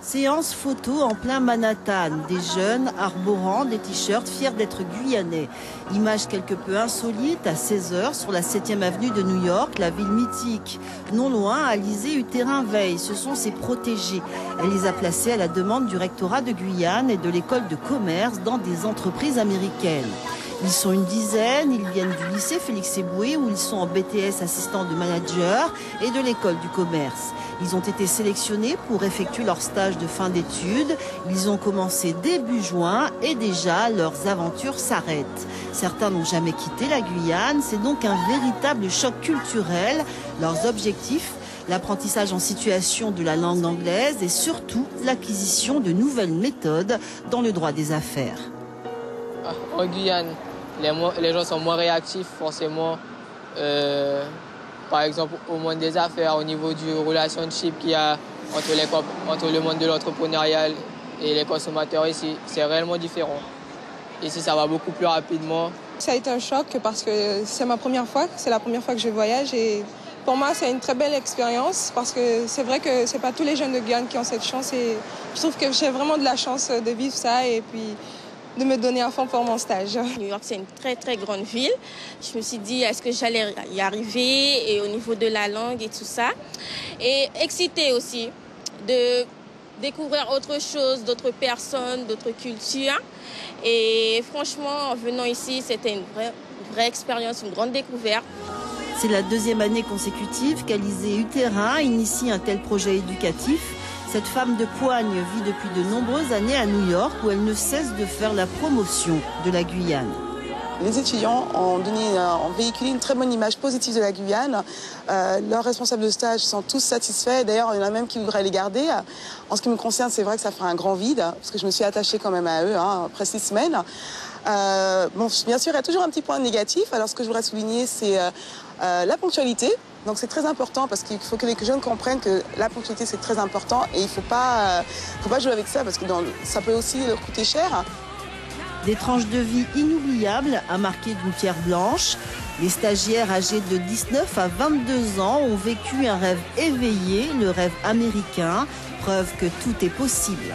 Séance photo en plein Manhattan, des jeunes arborant des t-shirts fiers d'être guyanais. Image quelque peu insolite à 16h sur la 7e avenue de New York, la ville mythique. Non loin, Alizée Uterrin veille, ce sont ses protégés. Elle les a placés à la demande du rectorat de Guyane et de l'école de commerce dans des entreprises américaines. Ils sont une dizaine, ils viennent du lycée Félix Éboué où ils sont en BTS assistant de manager et de l'école du commerce. Ils ont été sélectionnés pour effectuer leur stage de fin d'études. Ils ont commencé début juin et déjà leurs aventures s'arrêtent. Certains n'ont jamais quitté la Guyane, c'est donc un véritable choc culturel. Leurs objectifs, l'apprentissage en situation de la langue anglaise et surtout l'acquisition de nouvelles méthodes dans le droit des affaires. En Guyane, les gens sont moins réactifs forcément. Par exemple, au monde des affaires, au niveau du relationship qu'il y a entre le monde de l'entrepreneuriat et les consommateurs ici, c'est réellement différent. Ici, ça va beaucoup plus rapidement. Ça a été un choc parce que c'est ma première fois, c'est la première fois que je voyage et pour moi, c'est une très belle expérience parce que c'est vrai que c'est pas tous les jeunes de Guyane qui ont cette chance et je trouve que j'ai vraiment de la chance de vivre ça et puis de me donner à fond pour mon stage. New York, c'est une très très grande ville. Je me suis dit, est-ce que j'allais y arriver et au niveau de la langue et tout ça. Et excitée aussi de découvrir autre chose, d'autres personnes, d'autres cultures. Et franchement, en venant ici, c'était une vraie expérience, une grande découverte. C'est la deuxième année consécutive qu'Alizée Uterrin initie un tel projet éducatif. Cette femme de poigne vit depuis de nombreuses années à New York où elle ne cesse de faire la promotion de la Guyane. Les étudiants ont véhiculé une très bonne image positive de la Guyane. Leurs responsables de stage sont tous satisfaits. D'ailleurs, il y en a même qui voudraient les garder. En ce qui me concerne, c'est vrai que ça fait un grand vide parce que je me suis attachée quand même à eux après 6 semaines. Bon, bien sûr, il y a toujours un petit point négatif. Alors, ce que je voudrais souligner, c'est la ponctualité. Donc c'est très important parce qu'il faut que les jeunes comprennent que la ponctualité c'est très important et il ne faut pas jouer avec ça parce que ça peut aussi leur coûter cher. Des tranches de vie inoubliables à marquer d'une pierre blanche. Les stagiaires âgés de 19 à 22 ans ont vécu un rêve éveillé, le rêve américain, preuve que tout est possible.